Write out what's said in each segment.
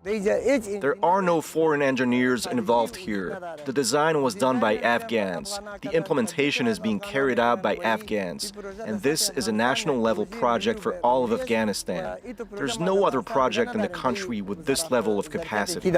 There are no foreign engineers involved here. The design was done by Afghans. The implementation is being carried out by Afghans. And this is a national level project for all of Afghanistan. There's no other project in the country with this level of capacity.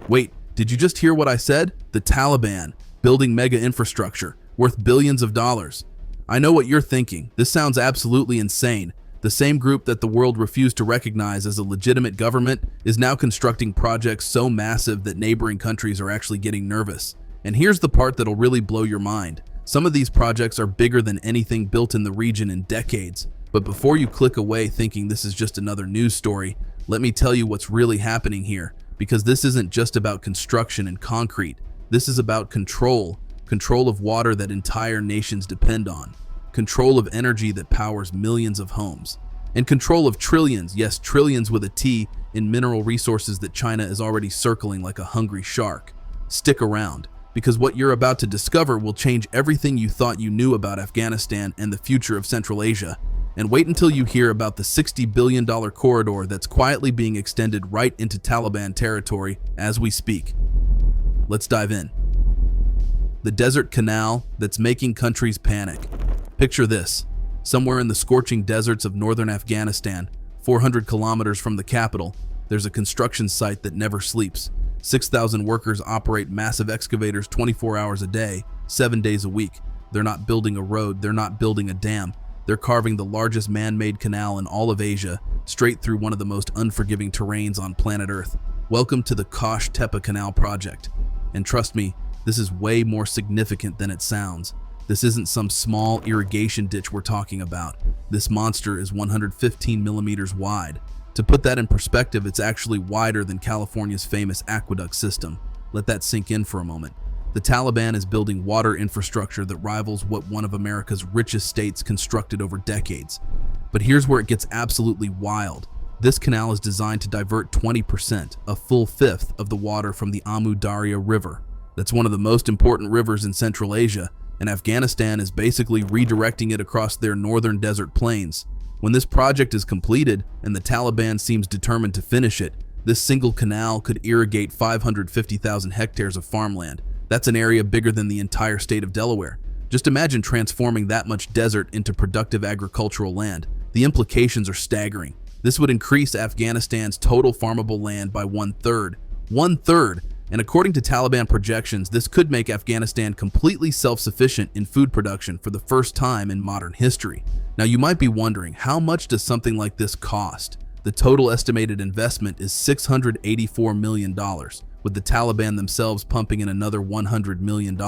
Wait, did you just hear what I said? The Taliban, building mega infrastructure, worth billions of dollars. I know what you're thinking. This sounds absolutely insane. The same group that the world refused to recognize as a legitimate government is now constructing projects so massive that neighboring countries are actually getting nervous. And here's the part that'll really blow your mind. Some of these projects are bigger than anything built in the region in decades. But before you click away thinking this is just another news story, let me tell you what's really happening here. Because this isn't just about construction and concrete. This is about control. Control of water that entire nations depend on. Control of energy that powers millions of homes. And control of trillions, yes, trillions with a T, in mineral resources that China is already circling like a hungry shark. Stick around, because what you're about to discover will change everything you thought you knew about Afghanistan and the future of Central Asia. And wait until you hear about the $60 billion corridor that's quietly being extended right into Taliban territory as we speak. Let's dive in. The desert canal that's making countries panic. Picture this. Somewhere in the scorching deserts of northern Afghanistan, 400 kilometers from the capital, there's a construction site that never sleeps. 6,000 workers operate massive excavators 24 hours a day, 7 days a week. They're not building a road, they're not building a dam. They're carving the largest man-made canal in all of Asia, straight through one of the most unforgiving terrains on planet Earth. Welcome to the Qosh Tepa Canal project. And trust me, this is way more significant than it sounds. This isn't some small irrigation ditch we're talking about. This monster is 115 millimeters wide. To put that in perspective, it's actually wider than California's famous aqueduct system. Let that sink in for a moment. The Taliban is building water infrastructure that rivals what one of America's richest states constructed over decades. But here's where it gets absolutely wild. This canal is designed to divert 20%, a full fifth, of the water from the Amu Darya River. That's one of the most important rivers in Central Asia, and Afghanistan is basically redirecting it across their northern desert plains. When this project is completed, and the Taliban seems determined to finish it, this single canal could irrigate 550,000 hectares of farmland. That's an area bigger than the entire state of Delaware. Just imagine transforming that much desert into productive agricultural land. The implications are staggering. This would increase Afghanistan's total farmable land by 1/3. 1/3! And according to Taliban projections, this could make Afghanistan completely self-sufficient in food production for the first time in modern history. Now you might be wondering, how much does something like this cost? The total estimated investment is $684 million, with the Taliban themselves pumping in another $100 million.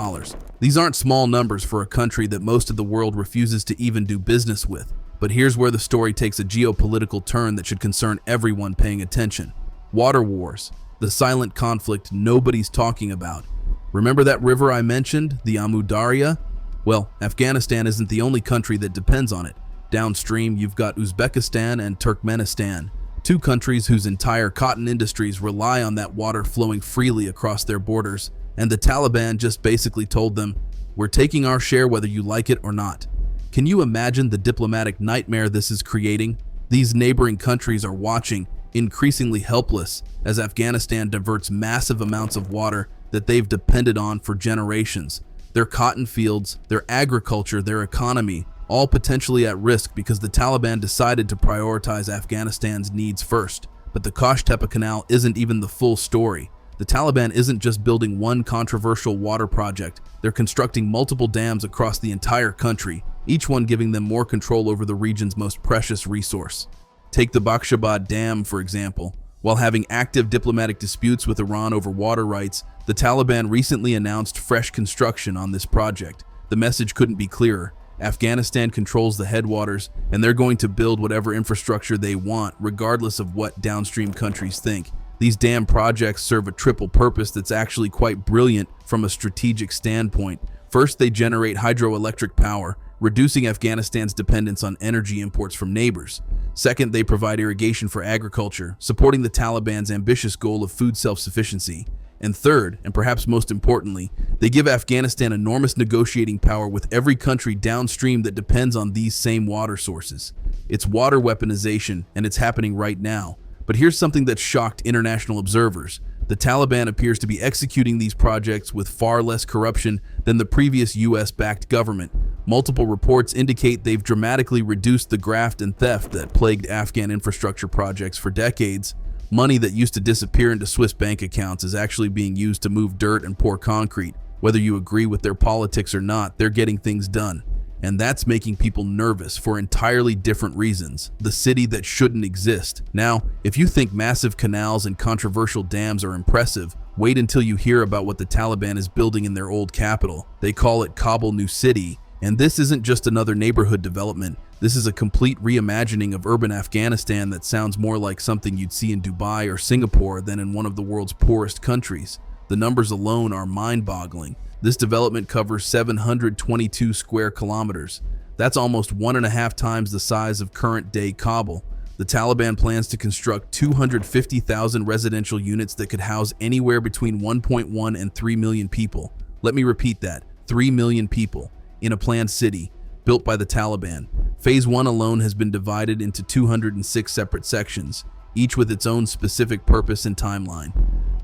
These aren't small numbers for a country that most of the world refuses to even do business with. But here's where the story takes a geopolitical turn that should concern everyone paying attention. Water wars. The silent conflict nobody's talking about. Remember that river I mentioned, the Amu Darya? Well, Afghanistan isn't the only country that depends on it. Downstream, you've got Uzbekistan and Turkmenistan, two countries whose entire cotton industries rely on that water flowing freely across their borders. And the Taliban just basically told them, we're taking our share whether you like it or not. Can you imagine the diplomatic nightmare this is creating? These neighboring countries are watching, increasingly helpless, as Afghanistan diverts massive amounts of water that they've depended on for generations. Their cotton fields, their agriculture, their economy, all potentially at risk because the Taliban decided to prioritize Afghanistan's needs first. But the Qosh Tepa Canal isn't even the full story. The Taliban isn't just building one controversial water project, they're constructing multiple dams across the entire country, each one giving them more control over the region's most precious resource. Take the Bakhshabad Dam, for example. While having active diplomatic disputes with Iran over water rights, the Taliban recently announced fresh construction on this project. The message couldn't be clearer. Afghanistan controls the headwaters, and they're going to build whatever infrastructure they want, regardless of what downstream countries think. These dam projects serve a triple purpose that's actually quite brilliant from a strategic standpoint. First, they generate hydroelectric power, reducing Afghanistan's dependence on energy imports from neighbors. Second, they provide irrigation for agriculture, supporting the Taliban's ambitious goal of food self-sufficiency. And third, and perhaps most importantly, they give Afghanistan enormous negotiating power with every country downstream that depends on these same water sources. It's water weaponization, and it's happening right now. But here's something that shocked international observers. The Taliban appears to be executing these projects with far less corruption than the previous US-backed government. Multiple reports indicate they've dramatically reduced the graft and theft that plagued Afghan infrastructure projects for decades. Money that used to disappear into Swiss bank accounts is actually being used to move dirt and pour concrete. Whether you agree with their politics or not, they're getting things done. And that's making people nervous for entirely different reasons. The city that shouldn't exist. Now, if you think massive canals and controversial dams are impressive, wait until you hear about what the Taliban is building in their old capital. They call it Kabul New City, and this isn't just another neighborhood development. This is a complete reimagining of urban Afghanistan that sounds more like something you'd see in Dubai or Singapore than in one of the world's poorest countries. The numbers alone are mind-boggling. This development covers 722 square kilometers. That's almost 1.5 times the size of current-day Kabul. The Taliban plans to construct 250,000 residential units that could house anywhere between 1.1 and 3 million people. Let me repeat that, 3 million people, in a planned city, built by the Taliban. Phase 1 alone has been divided into 206 separate sections, each with its own specific purpose and timeline.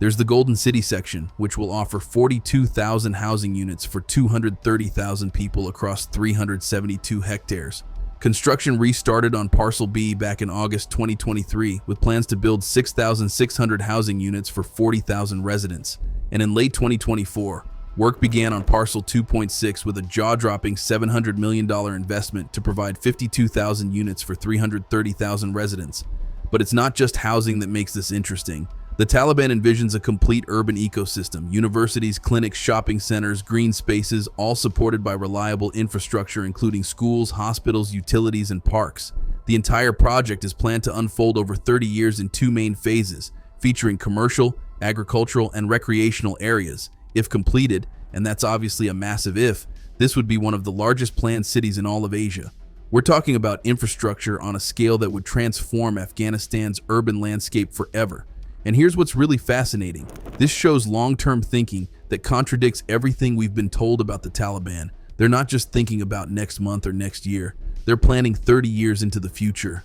There's the Golden City section, which will offer 42,000 housing units for 230,000 people across 372 hectares. Construction restarted on Parcel B back in August 2023, with plans to build 6,600 housing units for 40,000 residents. And in late 2024, work began on Parcel 2.6 with a jaw-dropping $700 million investment to provide 52,000 units for 330,000 residents. But it's not just housing that makes this interesting. The Taliban envisions a complete urban ecosystem, universities, clinics, shopping centers, green spaces, all supported by reliable infrastructure including schools, hospitals, utilities, and parks. The entire project is planned to unfold over 30 years in 2 main phases, featuring commercial, agricultural, and recreational areas. If completed, and that's obviously a massive if, this would be one of the largest planned cities in all of Asia. We're talking about infrastructure on a scale that would transform Afghanistan's urban landscape forever. And here's what's really fascinating. This shows long-term thinking that contradicts everything we've been told about the Taliban. They're not just thinking about next month or next year. They're planning 30 years into the future.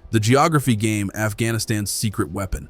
The geography game, Afghanistan's secret weapon.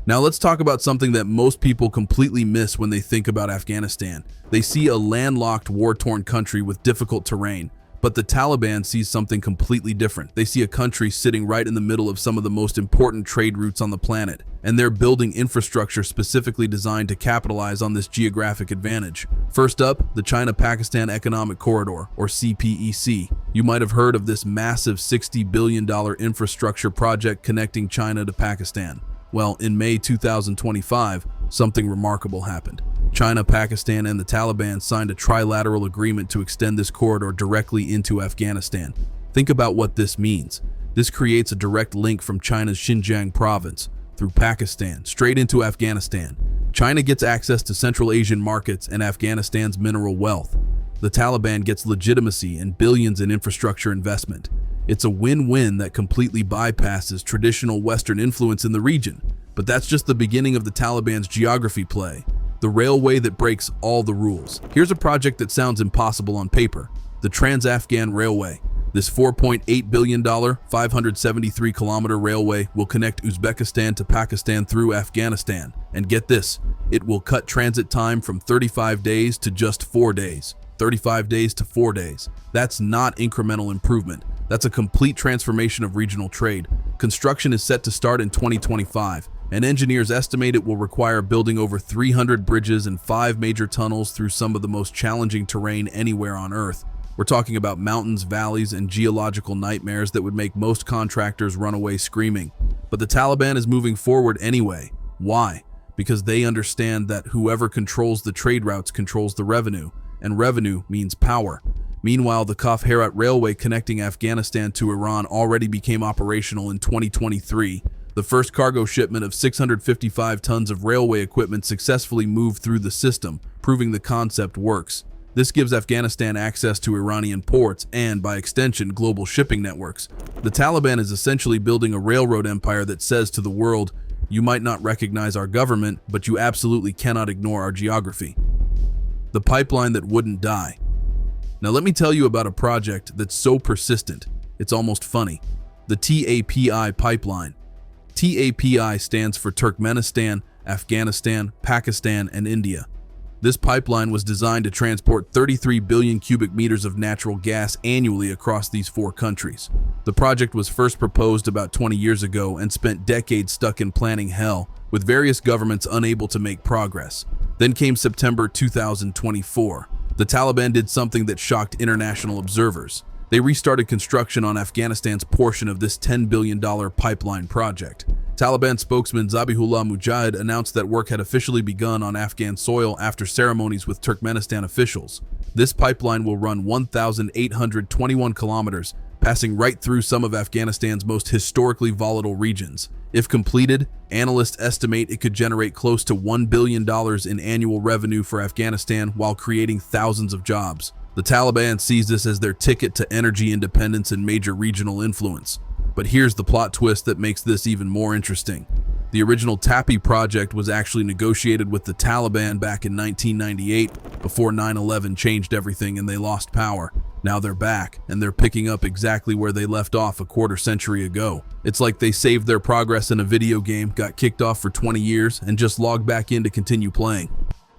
Now let's talk about something that most people completely miss when they think about Afghanistan. They see a landlocked, war-torn country with difficult terrain. But the Taliban sees something completely different. They see a country sitting right in the middle of some of the most important trade routes on the planet, and they're building infrastructure specifically designed to capitalize on this geographic advantage. First up, the China-Pakistan Economic Corridor, or CPEC. You might have heard of this massive $60 billion infrastructure project connecting China to Pakistan. Well, in May 2025, something remarkable happened. China, Pakistan, and the Taliban signed a trilateral agreement to extend this corridor directly into Afghanistan. Think about what this means. This creates a direct link from China's Xinjiang province through Pakistan straight into Afghanistan. China gets access to Central Asian markets and Afghanistan's mineral wealth. The Taliban gets legitimacy and billions in infrastructure investment. It's a win-win that completely bypasses traditional Western influence in the region. But that's just the beginning of the Taliban's geography play. The railway that breaks all the rules. Here's a project that sounds impossible on paper. The Trans-Afghan Railway. This $4.8 billion, 573-kilometer railway will connect Uzbekistan to Pakistan through Afghanistan. And get this, it will cut transit time from 35 days to just 4 days. 35 days to 4 days. That's not incremental improvement. That's a complete transformation of regional trade. Construction is set to start in 2025. And engineers estimate it will require building over 300 bridges and 5 major tunnels through some of the most challenging terrain anywhere on Earth. We're talking about mountains, valleys, and geological nightmares that would make most contractors run away screaming. But the Taliban is moving forward anyway. Why? Because they understand that whoever controls the trade routes controls the revenue, and revenue means power. Meanwhile, the Kaf Herat Railway connecting Afghanistan to Iran already became operational in 2023. The first cargo shipment of 655 tons of railway equipment successfully moved through the system, proving the concept works. This gives Afghanistan access to Iranian ports and, by extension, global shipping networks. The Taliban is essentially building a railroad empire that says to the world, you might not recognize our government, but you absolutely cannot ignore our geography. The pipeline that wouldn't die. Now let me tell you about a project that's so persistent, it's almost funny. The TAPI pipeline. TAPI stands for Turkmenistan, Afghanistan, Pakistan, and India. This pipeline was designed to transport 33 billion cubic meters of natural gas annually across these four countries. The project was first proposed about 20 years ago and spent decades stuck in planning hell, with various governments unable to make progress. Then came September 2024. The Taliban did something that shocked international observers. They restarted construction on Afghanistan's portion of this $10 billion pipeline project. Taliban spokesman Zabihullah Mujahid announced that work had officially begun on Afghan soil after ceremonies with Turkmenistan officials. This pipeline will run 1,821 kilometers, passing right through some of Afghanistan's most historically volatile regions. If completed, analysts estimate it could generate close to $1 billion in annual revenue for Afghanistan while creating thousands of jobs. The Taliban sees this as their ticket to energy independence and major regional influence. But here's the plot twist that makes this even more interesting. The original TAPI project was actually negotiated with the Taliban back in 1998 before 9/11 changed everything and they lost power. Now they're back, and they're picking up exactly where they left off a quarter century ago. It's like they saved their progress in a video game, got kicked off for 20 years, and just logged back in to continue playing.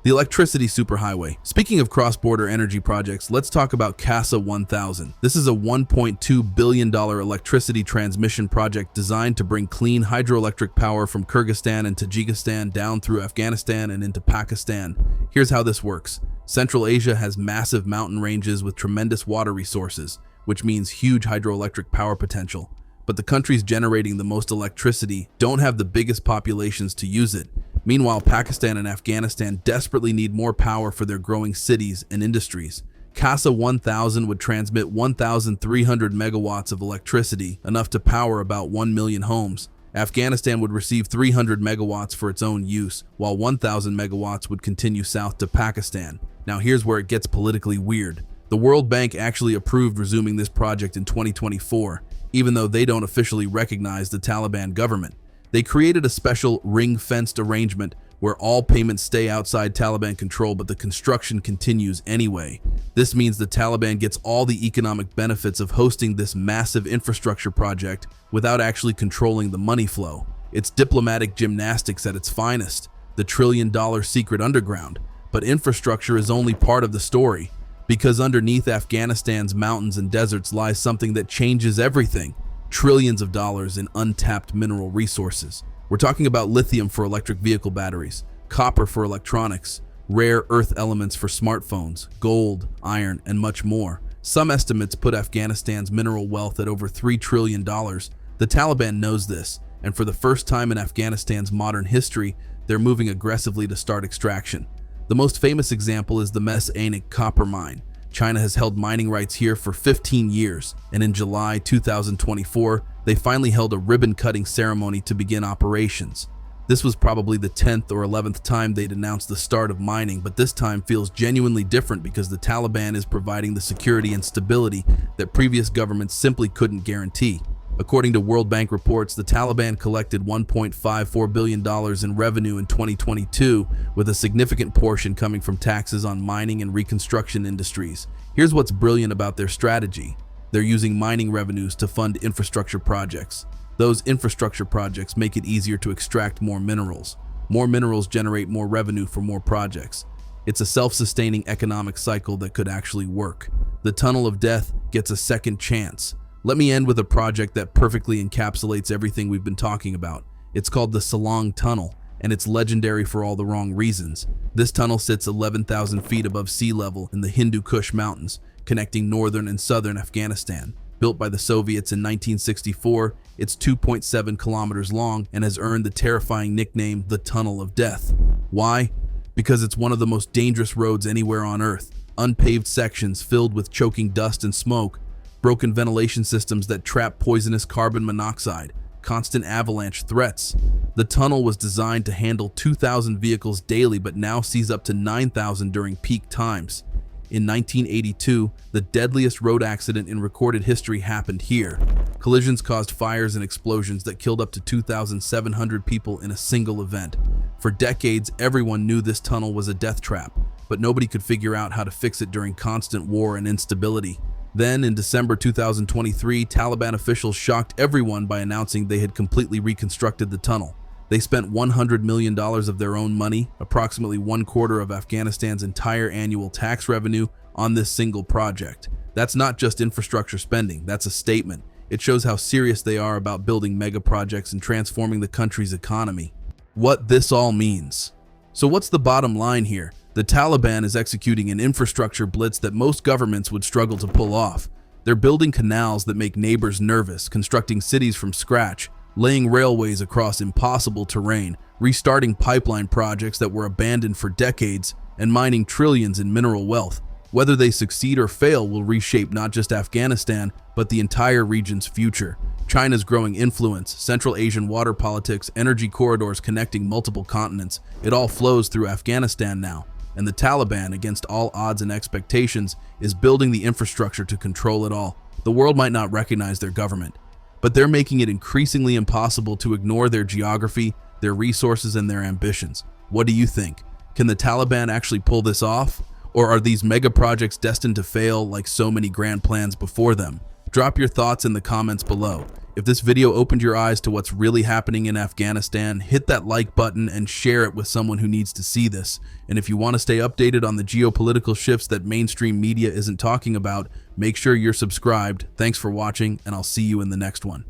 The electricity superhighway. Speaking of cross-border energy projects, let's talk about CASA 1000. This is a $1.2 billion electricity transmission project designed to bring clean hydroelectric power from Kyrgyzstan and Tajikistan down through Afghanistan and into Pakistan. Here's how this works. Central Asia has massive mountain ranges with tremendous water resources, which means huge hydroelectric power potential. But the countries generating the most electricity don't have the biggest populations to use it. Meanwhile, Pakistan and Afghanistan desperately need more power for their growing cities and industries. CASA 1000 would transmit 1,300 megawatts of electricity, enough to power about 1 million homes. Afghanistan would receive 300 megawatts for its own use, while 1,000 megawatts would continue south to Pakistan. Now here's where it gets politically weird. The World Bank actually approved resuming this project in 2024, even though they don't officially recognize the Taliban government. They created a special ring-fenced arrangement where all payments stay outside Taliban control, but the construction continues anyway. This means the Taliban gets all the economic benefits of hosting this massive infrastructure project without actually controlling the money flow. It's diplomatic gymnastics at its finest, the trillion-dollar secret underground. But infrastructure is only part of the story, because underneath Afghanistan's mountains and deserts lies something that changes everything. Trillions of dollars in untapped mineral resources. We're talking about lithium for electric vehicle batteries, copper for electronics, rare earth elements for smartphones, gold, iron, and much more. Some estimates put Afghanistan's mineral wealth at over $3 trillion. The Taliban knows this, and for the first time in Afghanistan's modern history, they're moving aggressively to start extraction. The most famous example is the Mes Ainik copper mine. China has held mining rights here for 15 years, and in July 2024, they finally held a ribbon-cutting ceremony to begin operations. This was probably the 10th or 11th time they'd announced the start of mining, but this time feels genuinely different because the Taliban is providing the security and stability that previous governments simply couldn't guarantee. According to World Bank reports, the Taliban collected $1.54 billion in revenue in 2022, with a significant portion coming from taxes on mining and reconstruction industries. Here's what's brilliant about their strategy. They're using mining revenues to fund infrastructure projects. Those infrastructure projects make it easier to extract more minerals. More minerals generate more revenue for more projects. It's a self-sustaining economic cycle that could actually work. The Tunnel of Death gets a second chance. Let me end with a project that perfectly encapsulates everything we've been talking about. It's called the Salong Tunnel, and it's legendary for all the wrong reasons. This tunnel sits 11,000 feet above sea level in the Hindu Kush Mountains, connecting northern and southern Afghanistan. Built by the Soviets in 1964, it's 2.7 kilometers long and has earned the terrifying nickname the Tunnel of Death. Why? Because it's one of the most dangerous roads anywhere on Earth. Unpaved sections filled with choking dust and smoke, broken ventilation systems that trap poisonous carbon monoxide, constant avalanche threats. The tunnel was designed to handle 2,000 vehicles daily, but now sees up to 9,000 during peak times. In 1982, the deadliest road accident in recorded history happened here. Collisions caused fires and explosions that killed up to 2,700 people in a single event. For decades, everyone knew this tunnel was a death trap, but nobody could figure out how to fix it during constant war and instability. Then, in December 2023, Taliban officials shocked everyone by announcing they had completely reconstructed the tunnel. They spent $100 million of their own money, approximately 1/4 of Afghanistan's entire annual tax revenue, on this single project. That's not just infrastructure spending, that's a statement. It shows how serious they are about building mega projects and transforming the country's economy. What this all means. So what's the bottom line here? The Taliban is executing an infrastructure blitz that most governments would struggle to pull off. They're building canals that make neighbors nervous, constructing cities from scratch, laying railways across impossible terrain, restarting pipeline projects that were abandoned for decades, and mining trillions in mineral wealth. Whether they succeed or fail will reshape not just Afghanistan, but the entire region's future. China's growing influence, Central Asian water politics, energy corridors connecting multiple continents, it all flows through Afghanistan now. And the Taliban, against all odds and expectations, is building the infrastructure to control it all. The world might not recognize their government, but they're making it increasingly impossible to ignore their geography, their resources, and their ambitions. What do you think? Can the Taliban actually pull this off? Or are these mega projects destined to fail like so many grand plans before them? Drop your thoughts in the comments below. If this video opened your eyes to what's really happening in Afghanistan, hit that like button and share it with someone who needs to see this. And if you want to stay updated on the geopolitical shifts that mainstream media isn't talking about, make sure you're subscribed. Thanks for watching, and I'll see you in the next one.